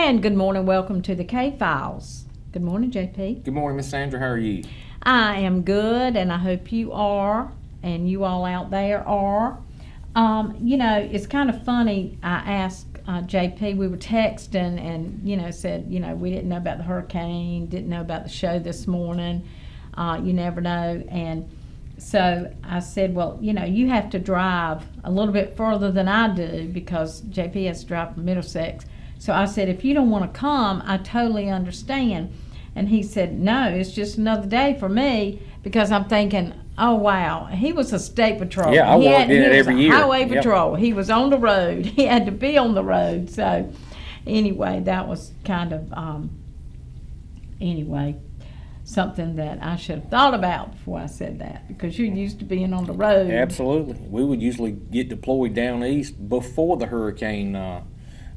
And good morning, welcome to the K-Files. Good morning, JP. Good morning, Miss Sandra. How are you? I am good, and I hope you are, and you all out there are. It's kind of funny. I asked JP, we were texting, and, said, we didn't know about the hurricane, didn't know about the show this morning. You never know. And so I said, well, you have to drive a little bit further than I do because JP has to drive from Middlesex. So I said, if you don't want to come, I totally understand. And he said, no, it's just another day for me because I'm thinking, oh, wow, he was a state patrol. Yeah, I walked in it every year. Highway patrol. He was on the road. He had to be on the road. So anyway, that was kind of, something that I should have thought about before I said that because you're used to being on the road. Absolutely. We would usually get deployed down east before the hurricane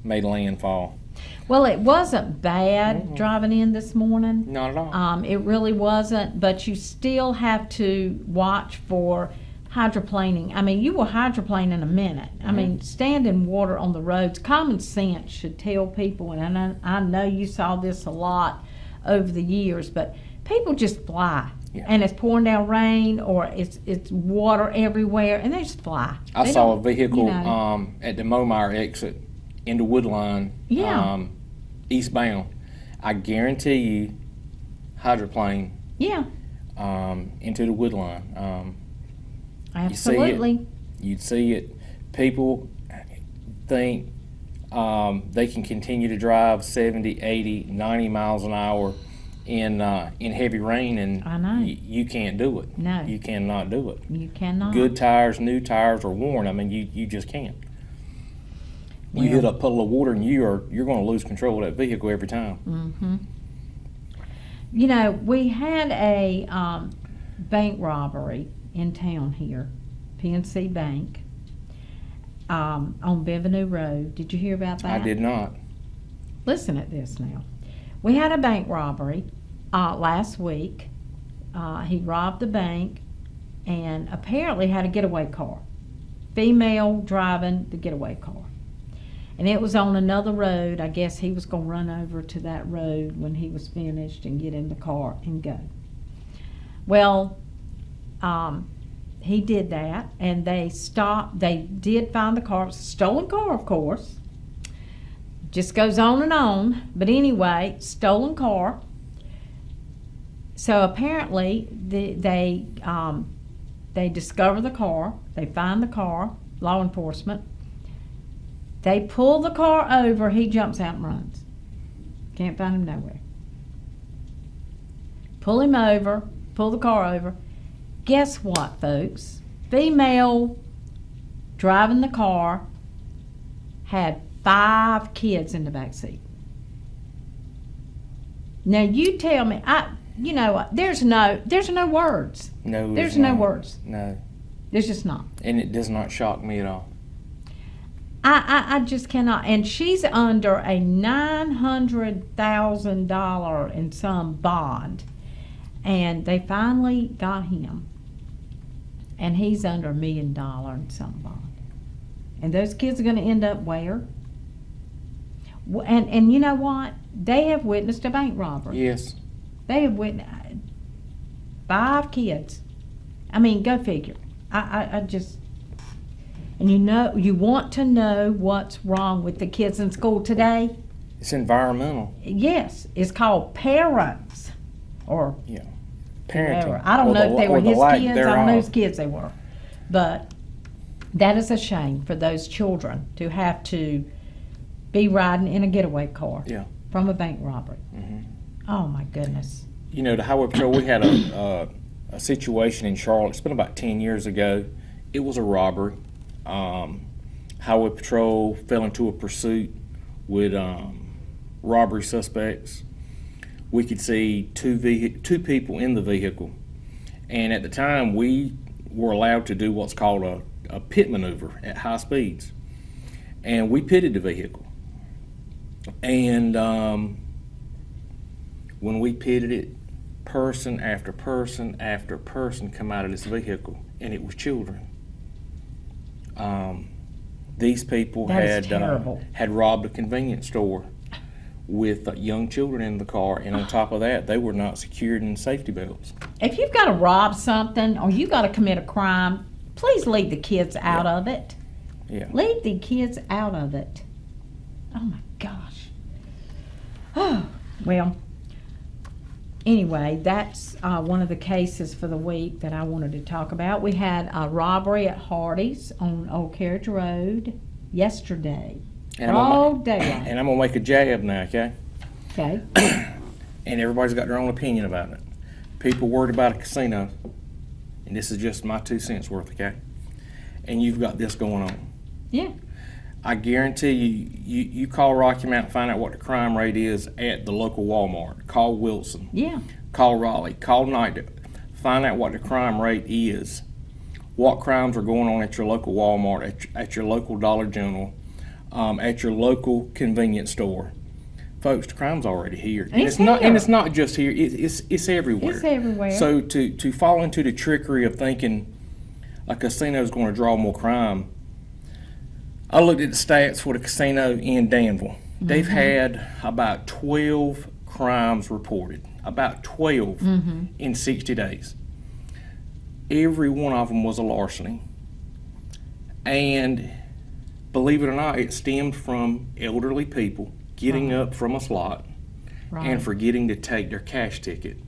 made landfall. Well, it wasn't bad driving in this morning. Not at all. It really wasn't, but you still have to watch for hydroplaning. I mean, you will hydroplane in a minute. I mean, standing water on the roads, common sense should tell people, and I know you saw this a lot over the years, but people just fly. Yeah. And it's pouring down rain or it's water everywhere, and they just fly. I saw a vehicle at the Momire exit into Woodline, eastbound. I guarantee you, hydroplane. Yeah. Into the Woodline. Absolutely. You'd see it. People think they can continue to drive 70, 80, 90 miles an hour in heavy rain, and I know. You can't do it. No. You cannot do it. You cannot. Good tires, new tires are worn. I mean, you just can't. You hit a puddle of water and you're going to lose control of that vehicle every time. Mm-hmm. We had a bank robbery in town here, PNC Bank, on Bienvenue Road. Did you hear about that? I did not. Listen at this now. We had a bank robbery last week. He robbed the bank and apparently had a getaway car. Female driving the getaway car. And it was on another road. I guess he was going to run over to that road when he was finished and get in the car and go. Well, he did that, and they stopped. They did find the car. It was a stolen car, of course. Just goes on and on. But anyway, stolen car. So apparently they discover the car. They find the car, law enforcement. They pull the car over. He jumps out and runs. Can't find him nowhere. Pull him over. Pull the car over. Guess what, folks? Female driving the car had 5 kids in the back seat. Now you tell me, there's no words. No, there's no words. No. There's just not. And it does not shock me at all. I just cannot. And she's under a $900,000 in some bond. And they finally got him. And he's under $1 million in some bond. And those kids are going to end up where? And you know what? They have witnessed a bank robbery. Yes. They have witnessed 5 kids. I mean, go figure. I just... And you want to know what's wrong with the kids in school today? It's environmental. Yes, it's called parents, or parenting. Whatever. I don't know if they were his kids. I don't know whose kids they were, but that is a shame for those children to have to be riding in a getaway car from a bank robbery. Oh my goodness! The Highway Patrol. We had a situation in Charlotte. It's been about 10 years ago. It was a robbery. Highway Patrol fell into a pursuit with robbery suspects. We could see two people in the vehicle, and at the time we were allowed to do what's called a pit maneuver at high speeds, and we pitted the vehicle. And when we pitted it, person after person after person come out of this vehicle, and it was children. These people had robbed a convenience store with young children in the car, and on top of that, they were not secured in safety belts. If you've got to rob something or you got to commit a crime, please leave the kids out of it. Yeah. Leave the kids out of it. Oh my gosh. Oh, well, anyway, that's one of the cases for the week that I wanted to talk about. We had a robbery at Hardee's on Old Carriage Road yesterday. And All day long. And I'm gonna make a jab now, okay? Okay. And everybody's got their own opinion about it. People worried about a casino, and this is just my 2 cents worth, okay? And you've got this going on. Yeah. I guarantee you call Rocky Mount and find out what the crime rate is at the local Walmart. Call Wilson. Yeah. Call Raleigh. Call Knight. Find out what the crime rate is. What crimes are going on at your local Walmart, at your local Dollar General, at your local convenience store. Folks, the crime's already here. And it's not, and it's not just here. It's everywhere. It's everywhere. So to fall into the trickery of thinking a casino is going to draw more crime. I looked at the stats for the casino in Danville. They've had about 12 crimes reported. About 12 in 60 days. Every one of them was a larceny. And believe it or not, it stemmed from elderly people getting up from a slot and forgetting to take their cash ticket.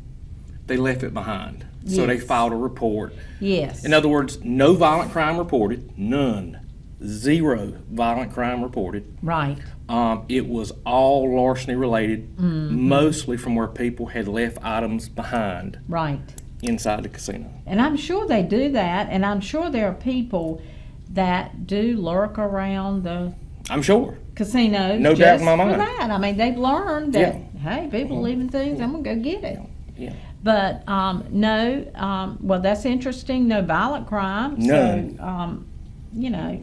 They left it behind. So they filed a report. Yes. In other words, no violent crime reported. None. 0 violent crime reported. Right. It was all larceny related, mostly from where people had left items behind Right. inside the casino. And I'm sure they do that, and I'm sure there are people that do lurk around the I'm sure. casino. No just doubt in my mind. For that. I mean, they've learned that, Yeah. hey, people leaving things, I'm going to go get it. Yeah. But no, well, that's interesting. No violent crime. None. So, you know,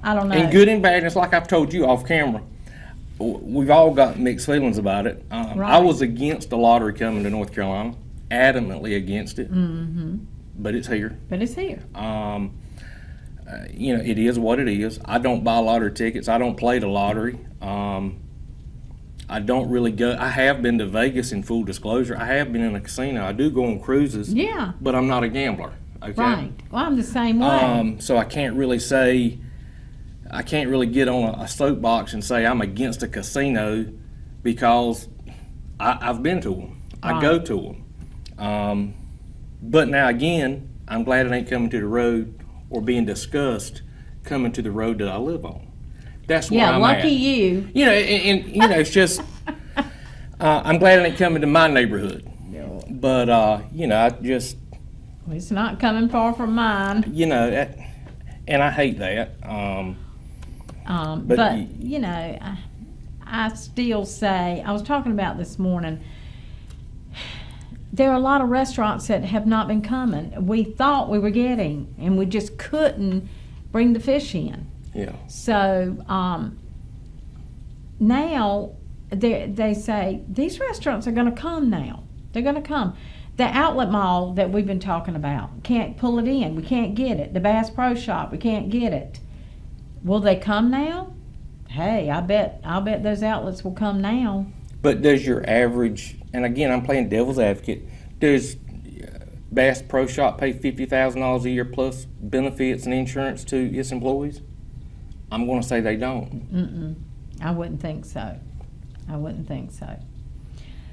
I don't know. And good and bad, and it's like I've told you off camera. We've all got mixed feelings about it. I Right. was against the lottery coming to North Carolina, adamantly against it. But it's here. But it's here. You know, it is what it is. I don't buy lottery tickets. I don't play the lottery. I don't really go. I have been to Vegas, in full disclosure. I have been in a casino. I do go on cruises. Yeah. But I'm not a gambler. Okay. Right. Well, I'm the same way. So I can't really say. I can't really get on a soapbox and say I'm against a casino because I've been to them. I go to them. But now again, I'm glad it ain't coming to the road or being discussed coming to the road that I live on. That's where Yeah, I'm lucky at. you. You know, and you know, it's just I'm glad it ain't coming to my neighborhood. But you know, I just It's not coming far from mine. you know, and I hate that. But you know, I still say, I was talking about this morning, there are a lot of restaurants that have not been coming. We thought we were getting, and we just couldn't bring the fish in. Yeah. So now they say these restaurants are going to come now. They're going to come. The outlet mall that we've been talking about, can't pull it in. We can't get it. The Bass Pro Shop, we can't get it. Will they come now? Hey, I bet those outlets will come now. But does your average, and again, I'm playing devil's advocate, does Bass Pro Shop pay $50,000 a year plus benefits and insurance to its employees? I'm going to say they don't. I wouldn't think so. I wouldn't think so.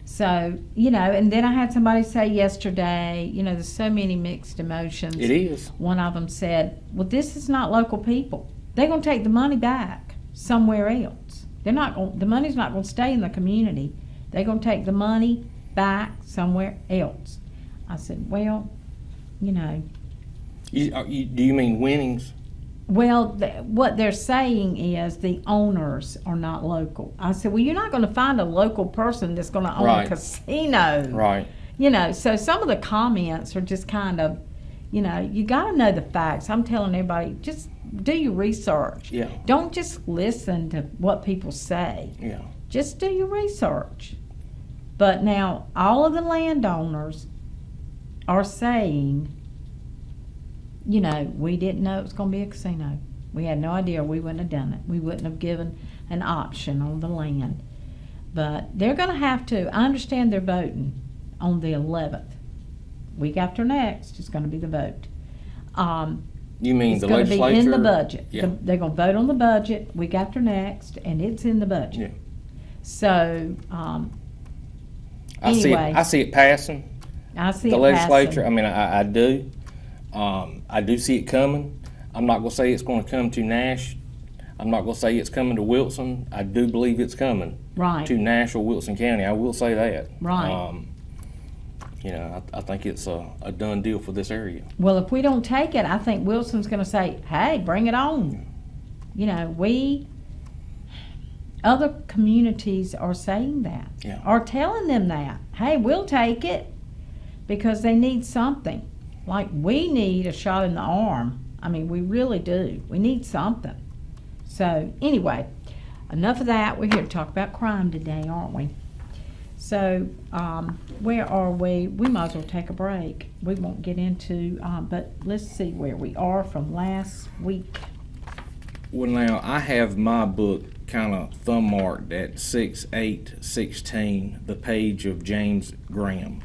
So, you know, and then I had somebody say yesterday, you know, there's so many mixed emotions. It is. One of them said, well, this is not local people. They're going to take the money back somewhere else. The money's not going to stay in the community. They're going to take the money back somewhere else. I said, well, you know. Do you mean winnings? Well, what they're saying is the owners are not local. I said, well, you're not going to find a local person that's going to own a casino. Right. You know, so some of the comments are just kind of, you know, you got to know the facts. I'm telling everybody, just do your research. Yeah. Don't just listen to what people say. Yeah. Just do your research. But now, all of the landowners are saying, you know, we didn't know it was going to be a casino. We had no idea. We wouldn't have done it. We wouldn't have given an option on the land. But they're going to have to, I understand they're voting on the 11th. Week after next is going to be the vote. You mean It's the going to be legislature? in the budget. Yeah. They're going to vote on the budget week after next, and it's in the budget. Yeah. So, I see anyway. I see it passing. I see The it legislature, passing. I mean, I do. I do see it coming. I'm not gonna say it's gonna come to Nash. I'm not gonna say it's coming to Wilson. I do believe it's coming Right. to Nash or Wilson County. I will say that. Right. You know, I think it's a done deal for this area. Well, if we don't take it, I think Wilson's going to say, hey, bring it on. You know, other communities are saying that, Yeah. are telling them that. Hey, we'll take it because they need something. Like we need a shot in the arm. I mean, we really do. We need something. So, anyway, enough of that. We're here to talk about crime today, aren't we? So, where are we? We might as well take a break. We won't get into, but let's see where we are from last week. Well, now I have my book kind of thumb marked at 6/8/16, the page of James Graham.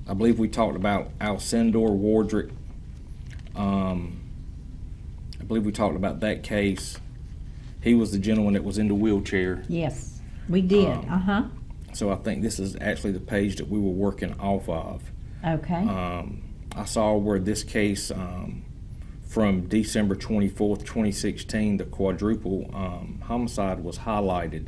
I believe we talked about Alcindor Wardrick. I believe we talked about that case. He was the gentleman that was in the wheelchair. Yes, we did. Um, So I think this is actually the page that we were working off of. Okay. I saw where this case from December 24th, 2016, the quadruple homicide was highlighted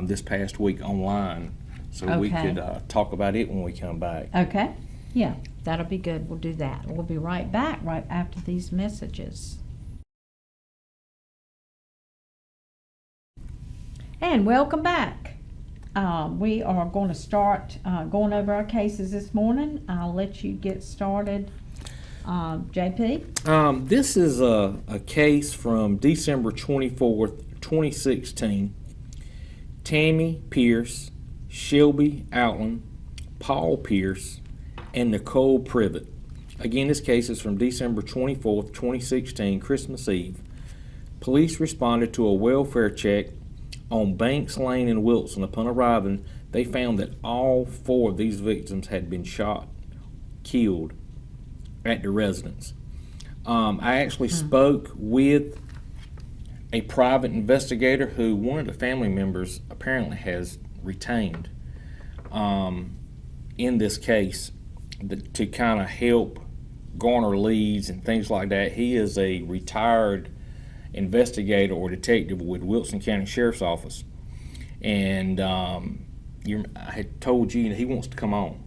this past week online. So we Okay. could talk about it when we come back. Okay. Yeah, that'll be good. We'll do that. We'll be right back right after these messages. And welcome back. We are going to start going over our cases this morning. I'll let you get started. JP? This is a case from December 24th, 2016. Tammy Pierce, Shelby Outland, Paul Pierce, and Nicole Privet. Again, this case is from December 24th, 2016, Christmas Eve. Police responded to a welfare check on Banks Lane in Wilson. Upon arriving, they found that all 4 of these victims had been shot, killed at the residence. I actually spoke with a private investigator who one of the family members apparently has retained in this case to kind of help garner leads and things like that. He is a retired investigator or detective with Wilson County Sheriff's Office, and I had told you that he wants to come on.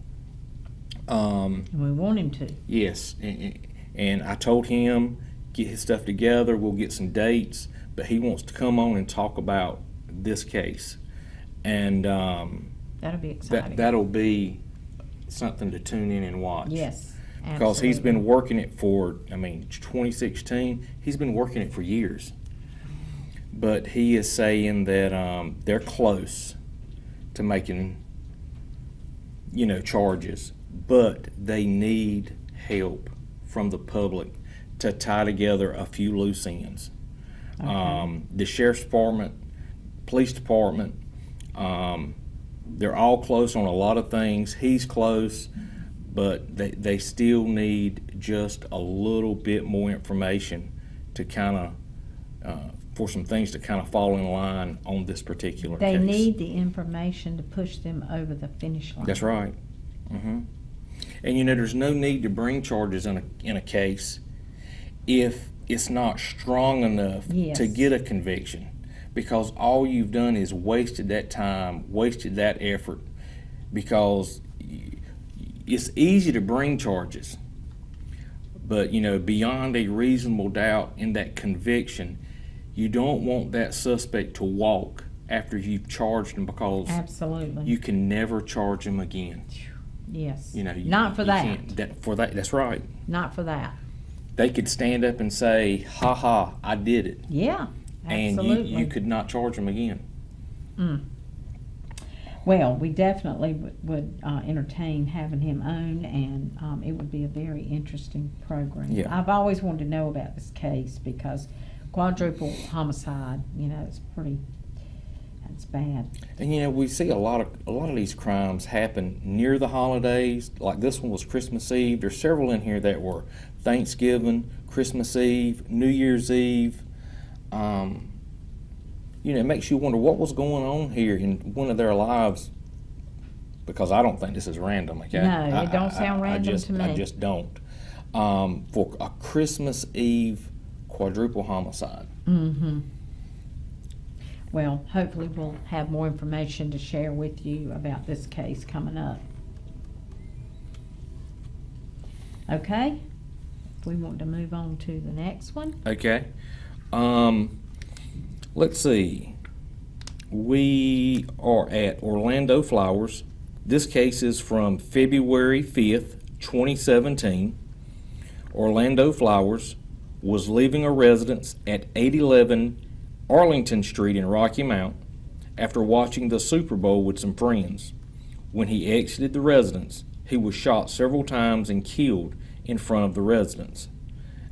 We want him to. Yes, and I told him get his stuff together. We'll get some dates, but he wants to come on and talk about this case, and That'll be exciting. that'll be something to tune in and watch. Yes, Because he's absolutely. been working it for, 2016, he's been working it for years. But he is saying that they're close to making, charges, but they need help from the public to tie together a few loose ends. The Sheriff's Department, Police Department, they're all close on a lot of things. He's close, but they still need just a little bit more information to kind of, for some things to kind of fall in line on this particular They case. need the information to push them over the finish line. That's right. And there's no need to bring charges in a case if it's not strong enough Yes. to get a conviction, because all you've done is wasted that time, wasted that effort, because it's easy to bring charges, but beyond a reasonable doubt in that conviction, you don't want that suspect to walk after you've charged him, because Absolutely. you can never charge him again. Yes. Not for that. That's right. Not for that. They could stand up and say, "Ha ha, I did it," Yeah. and Absolutely. you could not charge him again. Well, we definitely would entertain having him on, and it would be a very interesting program. Yeah. I've always wanted to know about this case because quadruple homicide, it's pretty, It's bad. And you know, we see a lot of these crimes happen near the holidays. Like this one was Christmas Eve. There's several in here that were Thanksgiving, Christmas Eve, New Year's Eve. You know, it makes you wonder what was going on here in one of their lives. Because I don't think this is random. Okay? No, it don't sound random to me. I just don't. For a Christmas Eve quadruple homicide. Mm-hmm. Well, hopefully we'll have more information to share with you about this case coming up. Okay? We want to move on to the next one. Okay. Let's see. We are at Orlando Flowers. This case is from February 5th, 2017. Orlando Flowers was leaving a residence at 811 Arlington Street in Rocky Mount after watching the Super Bowl with some friends. When he exited the residence, he was shot several times and killed in front of the residence.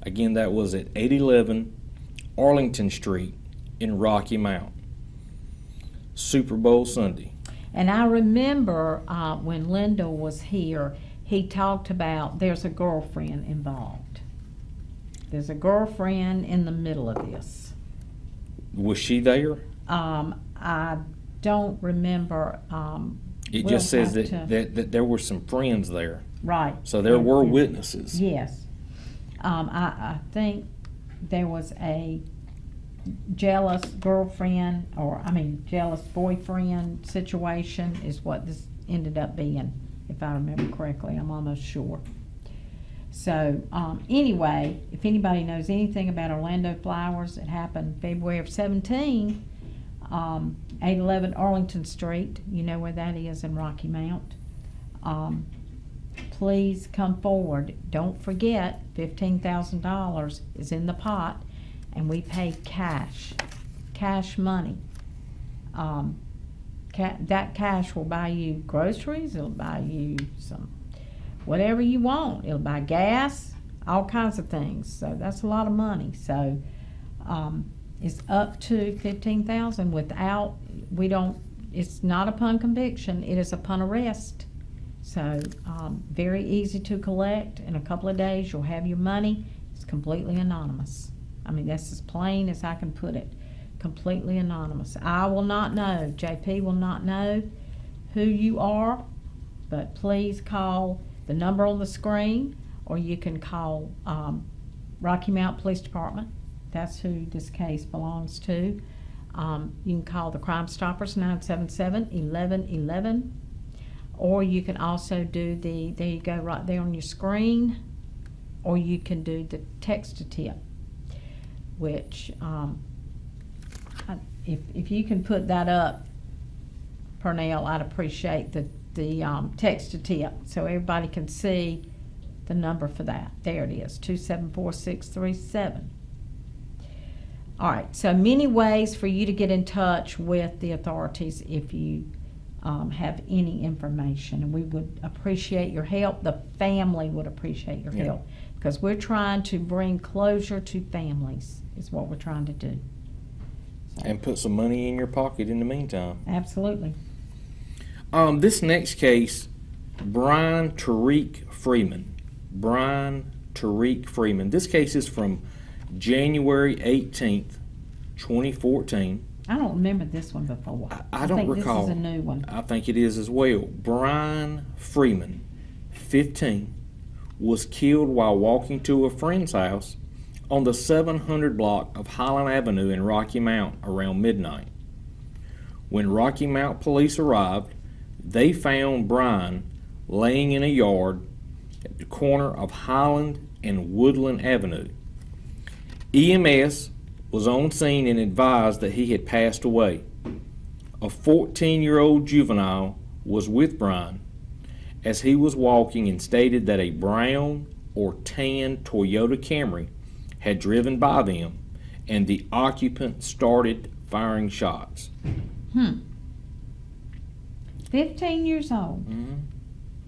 Again, that was at 811 Arlington Street in Rocky Mount. Super Bowl Sunday. And I remember when Linda was here, he talked about there's a girlfriend involved. There's a girlfriend in the middle of this. Was she there? I don't remember. It we'll just says have that there were some friends there. Right. So there were And- witnesses. Yes. I think there was a jealous girlfriend, jealous boyfriend situation is what this ended up being, if I remember correctly. I'm almost sure. So, anyway, if anybody knows anything about Orlando Flowers, it happened February of 17, 811 Arlington Street. You know where that is in Rocky Mount. Please come forward. Don't forget, $15,000 is in the pot, and we pay cash money. That cash will buy you groceries. It'll buy you some whatever you want. It'll buy gas, all kinds of things. So that's a lot of money. So it's up to $15,000. Without, we don't. It's not upon conviction. It is upon arrest. So very easy to collect. In a couple of days, you'll have your money. It's completely anonymous. I mean, that's as plain as I can put it. Completely anonymous. I will not know. JP will not know who you are, but please call the number on the screen, or you can call Rocky Mount Police Department. That's who this case belongs to. You can call the Crime Stoppers 977-1111, or you can also do there you go right there on your screen, or you can do the text to tip, which if you can put that up, Pernell, I'd appreciate the text to tip so everybody can see the number for that. There it is, 274-637. All right, so many ways for you to get in touch with the authorities if you have any information, and we would appreciate your help. The family would appreciate your help, because we're trying to bring closure to families is what we're trying to do. So, And put some money in your pocket in the meantime. absolutely. This next case, Brian Tariq Freeman. Brian Tariq Freeman. This case is from January 18th, 2014. I don't remember this one before. I don't think recall. This is a new one. I think it is as well. Brian Freeman, 15, was killed while walking to a friend's house on the 700 block of Highland Avenue in Rocky Mount around midnight. When Rocky Mount police arrived, they found Brian laying in a yard at the corner of Highland and Woodland Avenue. EMS was on scene and advised that he had passed away. A 14-year-old juvenile was with Brian as he was walking and stated that a brown or tan Toyota Camry had driven by them and the occupant started firing shots. 15 years old,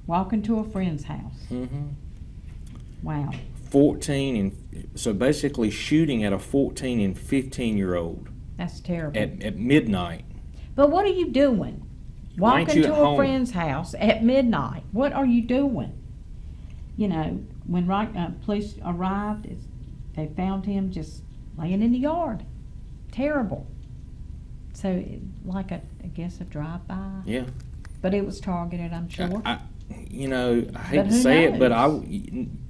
walking to a friend's house. Mm-hmm. Wow. 14 and so basically shooting at a 14 and 15-year-old That's terrible. at midnight. But what are you doing? Why ain't Walking you to at a home? friend's house at midnight. What are you doing? You know, when police arrived, they found him just laying in the yard. Terrible. So, I guess a drive-by. Yeah. But it was targeted, I'm sure. I hate But to who say it, but knows?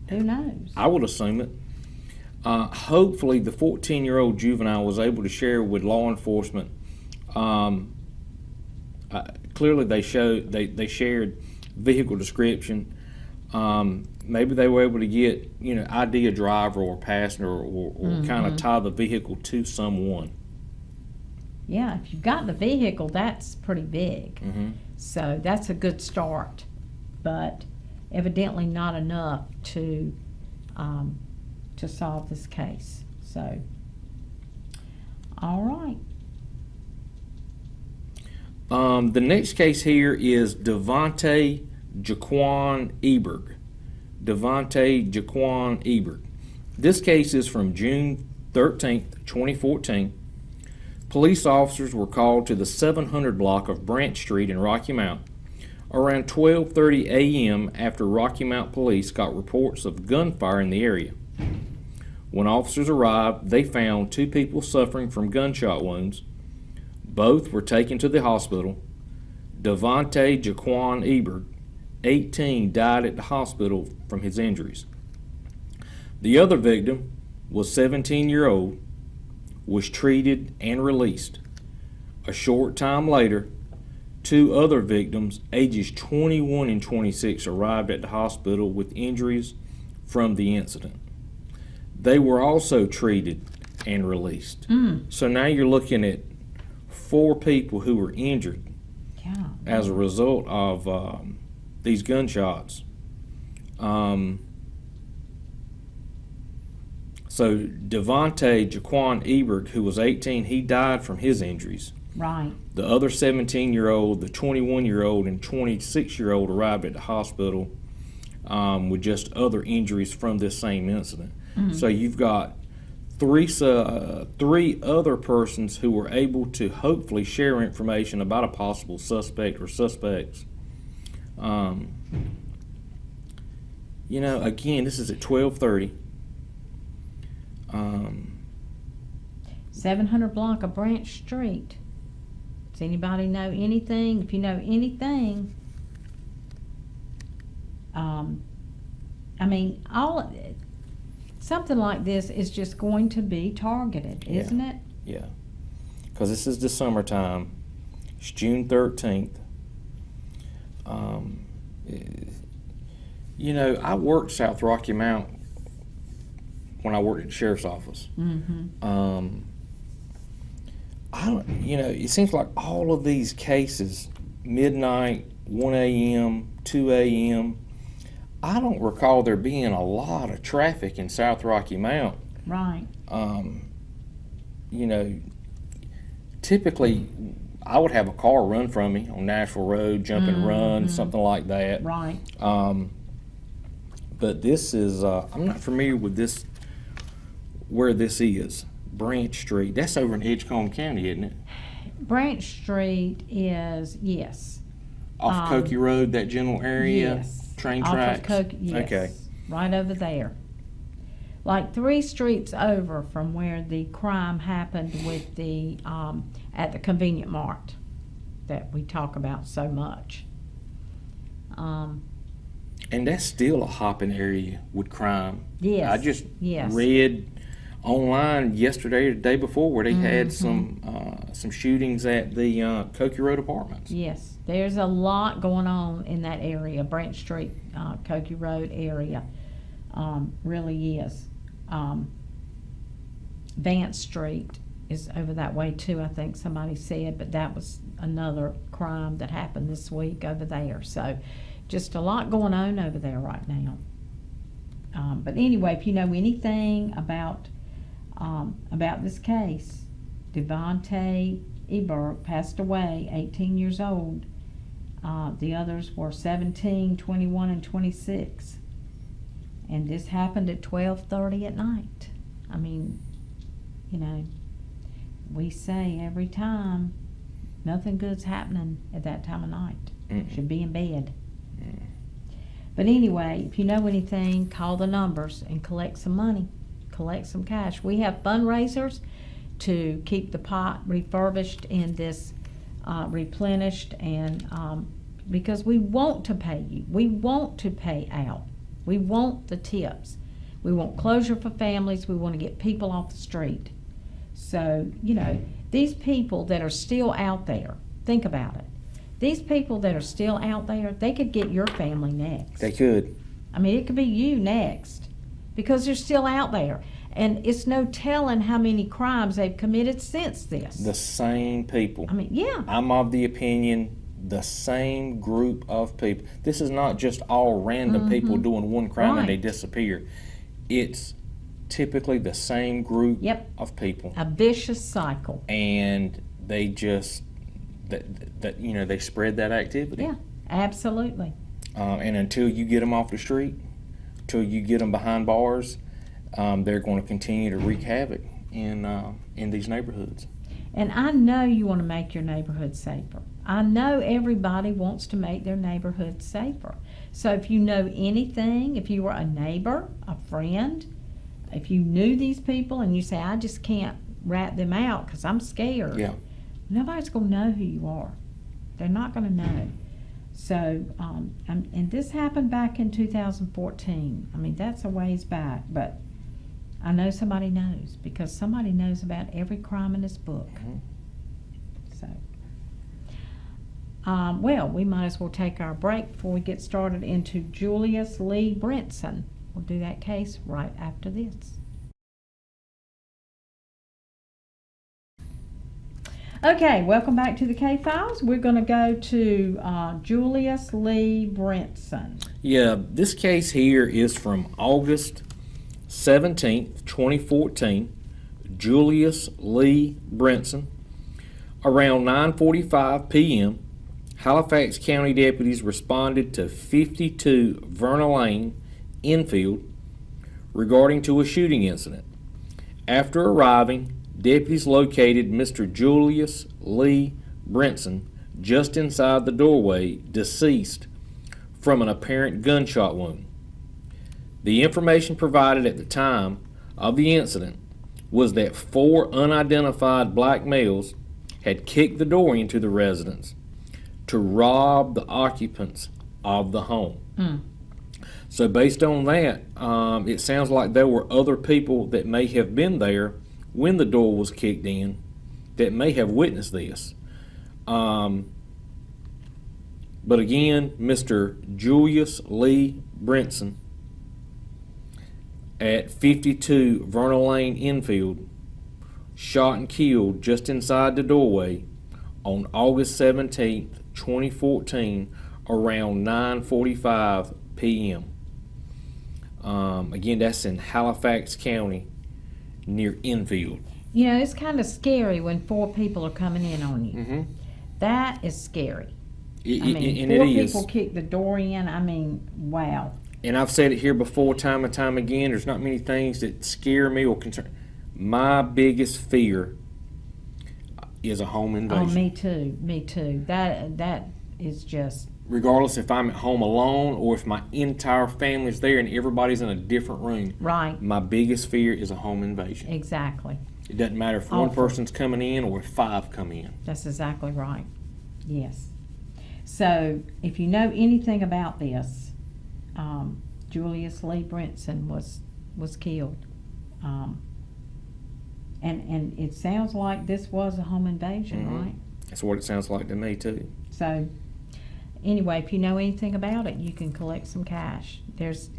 Who knows? I would assume it. Hopefully, the 14-year-old juvenile was able to share with law enforcement. Clearly, they shared vehicle description. Maybe they were able to get ID a driver or passenger or kind of tie the vehicle to someone. Yeah, if you've got the vehicle, that's pretty big. Mm-hmm. So that's a good start, but evidently not enough to solve this case. So, all right. The next case here is Devontae Jaquan Eberg. Devontae Jaquan Eberg. This case is from June 13th, 2014. Police officers were called to the 700 block of Branch Street in Rocky Mount around 12:30 a.m. after Rocky Mount police got reports of gunfire in the area. When officers arrived, they found two people suffering from gunshot wounds. Both were taken to the hospital. Devontae Jaquan Eberg, 18, died at the hospital from his injuries. The other victim was 17-year-old, was treated and released. A short time later, two other victims, ages 21 and 26, arrived at the hospital with injuries from the incident. They were also treated and released. So now you're looking at 4 people who were injured as a result of these gunshots. So Devontae Jaquan Eberg, who was 18, he died from his injuries. Right. The other 17-year-old, the 21-year-old, and 26-year-old arrived at the hospital with just other injuries from this same incident. So you've got three other persons who were able to hopefully share information about a possible suspect or suspects. Again, this is at 12:30. 700 block of Branch Street. Does anybody know anything? If you know anything, something like this is just going to be targeted, isn't it? Yeah, because this is the summertime. It's June 13th. I worked South Rocky Mount when I worked at the sheriff's office. It seems like all of these cases, midnight, 1 a.m., 2 a.m., I don't recall there being a lot of traffic in South Rocky Mount. Right. Typically I would have a car run from me on Nashville Road, jump and run, something like that. Right. But this is, I'm not familiar with this, where this is. Branch Street. That's over in Edgecombe County, isn't it? Branch Street is, yes. Off Cokie Road, that general area? Yes. Train Off tracks? of Cokie, yes. Okay. Right over there. Like 3 streets over from where the crime happened with the, at the Convenient Mart that we talk about so much. And that's still a hopping area with crime. Yes. I just yes. read online yesterday or the day before where they had some shootings at the Cokie Road Apartments. Yes, there's a lot going on in that area, Branch Street, Cokie Road area, really is. Vance Street is over that way too, I think somebody said, but that was another crime that happened this week over there. So just a lot going on over there right now. But anyway, if you know anything about this case, Devontae Eberg passed away, 18 years old. The others were 17, 21, and 26. And this happened at 12:30 at night. I mean, we say every time, Nothing good's happening at that time of night. Mm. Should be in bed. But anyway, if you know anything, call the numbers and collect some money. Collect some cash. We have fundraisers to keep the pot refurbished and this replenished, and because we want to pay you. We want to pay out. We want the tips. We want closure for families. We want to get people off the street. So, you know, these people that are still out there, think about it. These people that are still out there, they could get your family next. They could. I mean, it could be you next because they're still out there. And it's no telling how many crimes they've committed since this. The same people. I mean, yeah. I'm of the opinion the same group of people. This is not just all random people doing one crime and they Right. disappear. It's typically the same group Yep. of people. A vicious cycle. And they just, that you know, they spread that activity. Yeah, absolutely. And until you get them off the street, until you get them behind bars, they're going to continue to wreak havoc in these neighborhoods. And I know you want to make your neighborhood safer. I know everybody wants to make their neighborhood safer. So if you know anything, if you were a neighbor, a friend, if you knew these people and you say, I just can't rat them out because I'm scared. Yeah. Nobody's going to know who you are. They're not going to know. So, and this happened back in 2014. I mean, that's a ways back, but I know somebody knows because somebody knows about every crime in this book. Mhm. So, well, we might as well take our break before we get started into Julius Lee Brinson. We'll do that case right after this. Okay, welcome back to the K-Files. We're going to go to Julius Lee Brinson. Yeah, this case here is from August 17th, 2014. Julius Lee Brinson. Around 9:45 p.m., Halifax County deputies responded to 52 Verna Lane, Enfield, regarding to a shooting incident. After arriving, deputies located Mr. Julius Lee Brinson just inside the doorway, deceased from an apparent gunshot wound. The information provided at the time of the incident was that 4 unidentified black males had kicked the door into the residence to rob the occupants of the home. So based on that, it sounds like there were other people that may have been there when the door was kicked in that may have witnessed this. But again, Mr. Julius Lee Brinson at 52 Verna Lane, Enfield, shot and killed just inside the doorway on August 17th, 2014, around 9:45 p.m. Again, that's in Halifax County, near Enfield. You know, it's kind of scary when 4 people are coming in on you. Mm-hmm. That is scary. And I mean, it 4 is. people kick the door in. I mean, wow. And I've said it here before, time and time again, there's not many things that scare me or concern. My biggest fear is a home invasion. Oh, me too. Me too. That is just Regardless if I'm at home alone or if my entire family's there and everybody's in a different room. right. My biggest fear is a home invasion. Exactly. It doesn't matter if one Awful. person's coming in or if 5 come in. That's exactly right. Yes. So, if you know anything about this, Julius Lee Brinson was killed, and it sounds like this was a home invasion, Mhm. right? That's what it sounds like to me too. So, anyway, if you know anything about it, you can collect some cash. There's,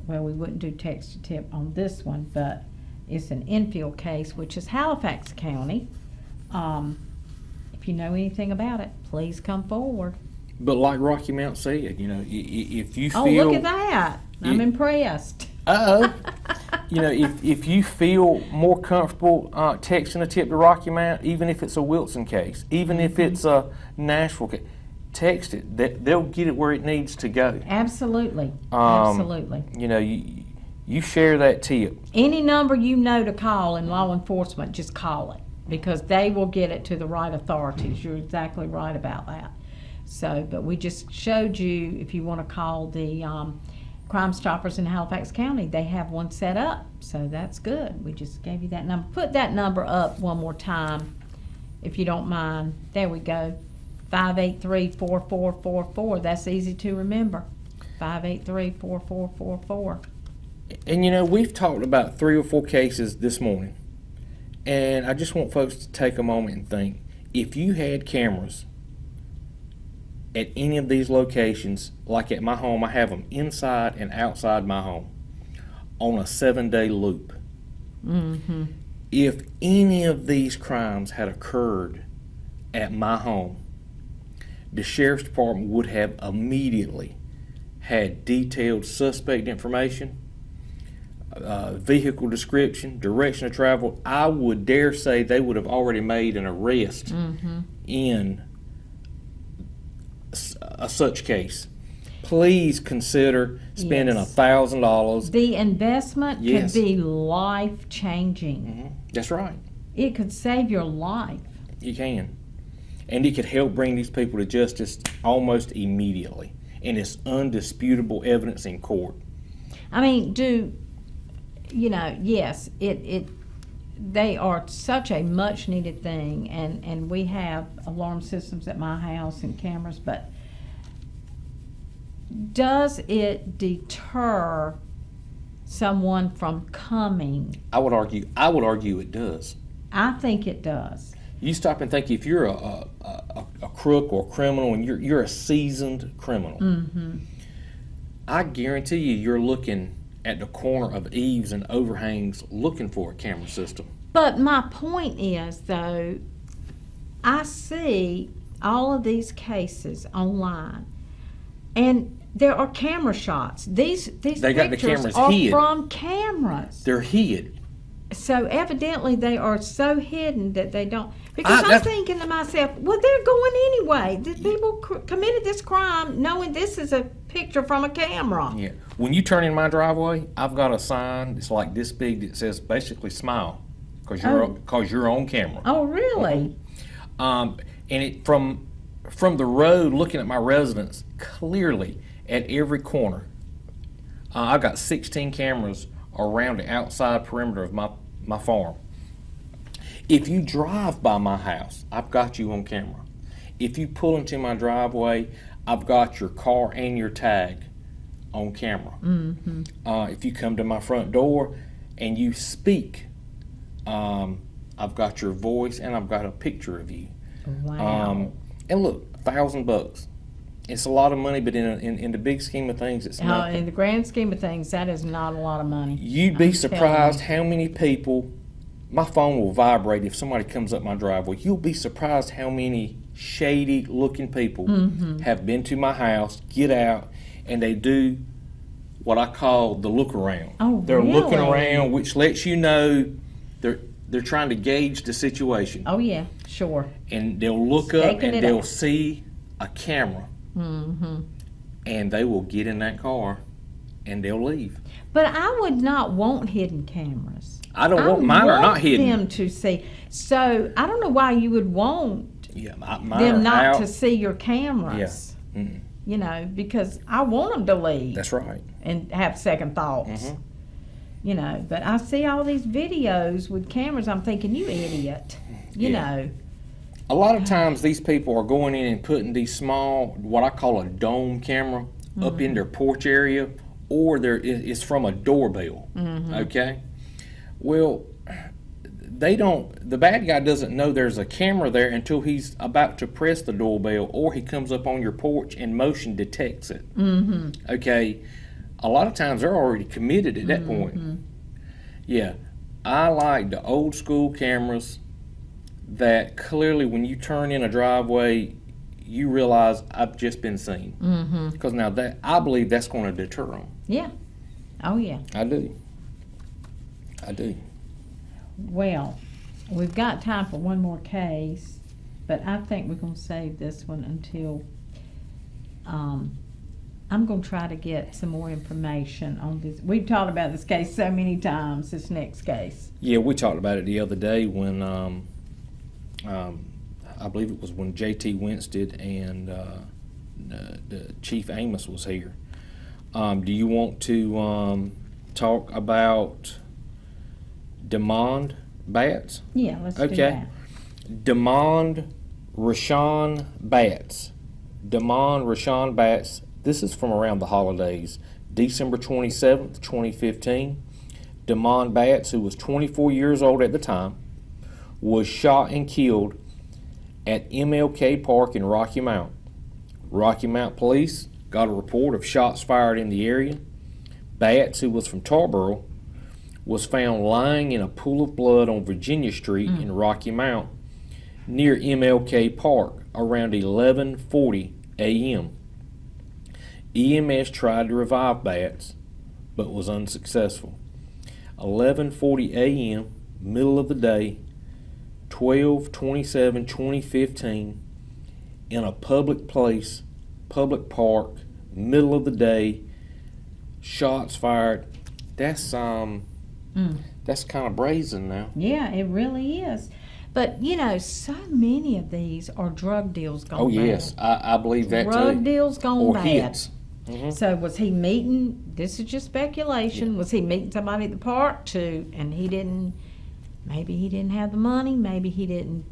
well, we wouldn't do text to tip on this one, but it's an Enfield case, which is Halifax County. If you know anything about it, please come forward. But like Rocky Mount said, you know, if you feel... Oh, look at that. I'm impressed. You know, if you feel more comfortable texting a tip to Rocky Mount, even if it's a Wilson case, even if it's a Nashville case, text it. They'll get it where it needs to go. Absolutely. Absolutely. You know, you share that tip. Any number you know to call in law enforcement, just call it. because they will get it to the right authorities. You're exactly right about that. So, but we just showed you, if you want to call the Crime Stoppers in Halifax County, they have one set up. So that's good. We just gave you that number. Put that number up one more time, if you don't mind. There we go. 583-4444. That's easy to remember. 583-4444. And you know, we've talked about 3 or 4 cases this morning. And I just want folks to take a moment and think, if you had cameras at any of these locations, like at my home, I have them inside and outside my home on a 7-day loop. Mm-hmm. If any of these crimes had occurred at my home, the sheriff's department would have immediately had detailed suspect information, vehicle description, direction of travel. I would dare say they would have already made an arrest in a such case. Please consider spending Yes. $1,000. The investment Yes. could be life-changing. That's right. It could save your life. You can. And it could help bring these people to justice almost immediately. And it's undisputable evidence in court. I mean, yes, they are such a much-needed thing, and we have alarm systems at my house and cameras, but does it deter someone from coming? I would argue it does. I think it does. You stop and think, if you're a crook or a criminal, and you're a seasoned criminal, I guarantee you're looking at the corner of eaves and overhangs looking for a camera system. But my point is, though, I see all of these cases online, and there are camera shots. These They got the pictures cameras are hid. from cameras. They're hid. So evidently they are so hidden that they don't. Because I'm that's- thinking to myself, well, they're going anyway. The people committed this crime knowing this is a picture from a camera. Yeah. When you turn in my driveway, I've got a sign that's like this big that says basically "smile," because you're on camera. Oh, really? And it from the road, looking at my residence, clearly at every corner, I've got 16 cameras around the outside perimeter of my farm. If you drive by my house, I've got you on camera. If you pull into my driveway, I've got your car and your tag on camera. If you come to my front door and you speak, I've got your voice and I've got a picture of you. Wow. And look, $1,000. It's a lot of money, but in the big scheme of things, it's nothing. In the grand scheme of things, that is not a lot of money. You'd be I'm surprised how many people, my phone will vibrate if somebody comes up my driveway. You'll be surprised how many shady looking people have been to my house, get out, and they do what I call the look around. Oh, They're looking really? around, which lets you know they're trying to gauge the situation. Oh, yeah, sure. And they'll look up Staking and it they'll out. see a camera. And they will get in that car and they'll leave. But I would not want hidden cameras. I don't want mine are not hidden. them to see. So I don't know why you would want Yeah, mine are them not out. to see your cameras. Yeah. Mm. You know, because I want them to leave That's right. and have second thoughts. You know, but I see all these videos with cameras. I'm thinking, you idiot. You Yeah. know. A lot of times these people are going in and putting these small, what I call a dome camera, up in their porch area, or it's from a doorbell. Okay? Well, the bad guy doesn't know there's a camera there until he's about to press the doorbell, or he comes up on your porch and motion detects it. Okay? A lot of times they're already committed at that point. Yeah. I like the old school cameras that clearly when you turn in a driveway, you realize I've just been seen. Because now I believe that's going to deter them. Yeah. Oh, yeah. I do. Well, we've got time for one more case, but I think we're going to save this one until I'm going to try to get some more information on this. We've talked about this case so many times, this next case. Yeah, we talked about it the other day when I believe it was when J.T. Winstead and the Chief Amos was here. Do you want to talk about Demond Batts? Yeah, let's do Okay. that. Demond Rashawn Batts. Demond Rashawn Batts. This is from around the holidays. December 27th, 2015. Demond Batts, who was 24 years old at the time, was shot and killed at MLK Park in Rocky Mount. Rocky Mount police got a report of shots fired in the area. Batts, who was from Tarboro, was found lying in a pool of blood on Virginia Street in Rocky Mount near MLK Park around 11:40 a.m. EMS tried to revive Batts, but was unsuccessful. 11:40 a.m., middle of the day, 12/27/2015, in a public place, public park, middle of the day, shots fired. That's that's kind of brazen now. Yeah, it really is. But, you know, so many of these are drug deals gone Oh bad. yes, I believe that Drug too. deals gone Or bad. hits. Mhm. So was he meeting, this is just speculation, was he meeting somebody at the park and maybe he didn't have the money, maybe he didn't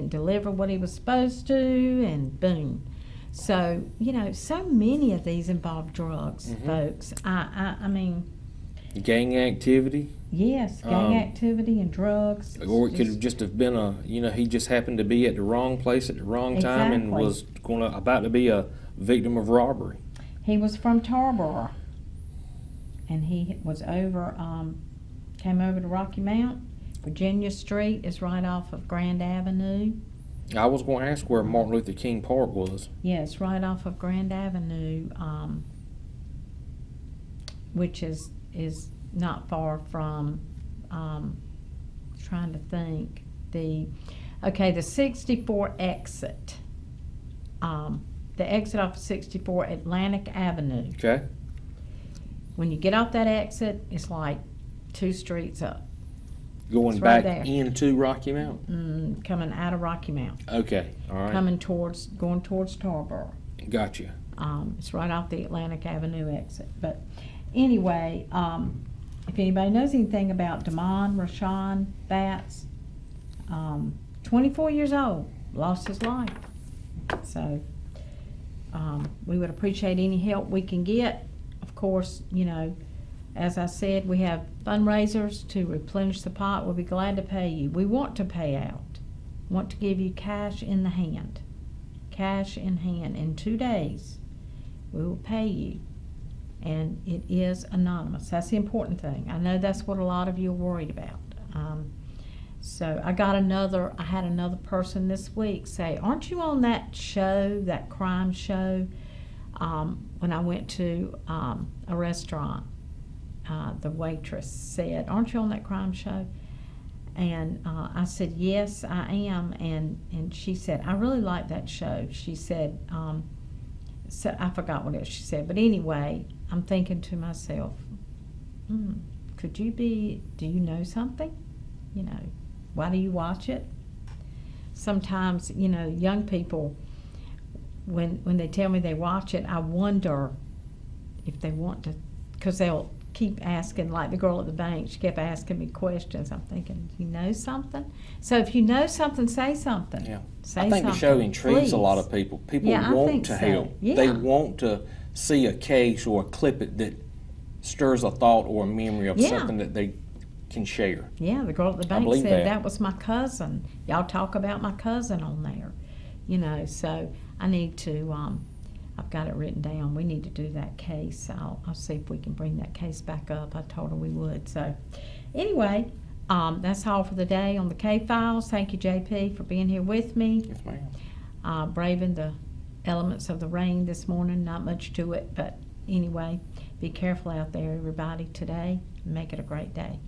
deliver what he was supposed to, and boom. So, you know, so many of these involve drugs, folks. I mean, Gang activity, yes, gang activity and drugs. or it could just have been he just happened to be at the wrong place at the wrong time and Exactly. was about to be a victim of robbery. He was from Tarboro, and he was came over to Rocky Mount. Virginia Street is right off of Grand Avenue. I was going to ask where Martin Luther King Park was. Yes, right off of Grand Avenue, which is not far from, trying to think, the 64 exit. The exit off of 64 Atlantic Avenue. Okay. When you get off that exit, it's like 2 streets up, Going It's right back there. into Rocky Mount. coming out of Rocky Mount, Okay. All right. going towards Tarboro. Gotcha. It's right off the Atlantic Avenue exit. But anyway, if anybody knows anything about Demond Rashawn Batts, 24 years old, lost his life. So we would appreciate any help we can get. Of course, you know, as I said, we have fundraisers to replenish the pot. We'll be glad to pay you. We want to pay out. Want to give you cash in the hand. Cash in hand. In 2 days, we will pay you. And it is anonymous. That's the important thing. I know that's what a lot of you are worried about. So I had another person this week say, aren't you on that show, that crime show? When I went to a restaurant, the waitress said, aren't you on that crime show? And I said, yes, I am. And she said, I really like that show. She said, so I forgot what else she said. But anyway, I'm thinking to myself, do you know something? You know, why do you watch it? Sometimes, you know, young people, when they tell me they watch it, I wonder if they want to, because they'll keep asking, like the girl at the bank, she kept asking me questions. I'm thinking, do you know something? So if you know something, say something. Yeah. Say I think the show intrigues please. a lot of people. People Yeah, I want think to so. help. Yeah. They want to see a case or a clip that stirs a thought or a memory of Yeah. something that they can share. Yeah, the girl at the bank believe said that. was my cousin. Y'all talk about my cousin on there. You know, so I need to, I've got it written down. We need to do that case. I'll see if we can bring that case back up. I told her we would. So anyway, that's all for the day on the K-Files. Thank you, JP, for being here with me. Yes, ma'am. Braving the elements of the rain this morning. Not much to it, but anyway, be careful out there, everybody, today. Make it a great day.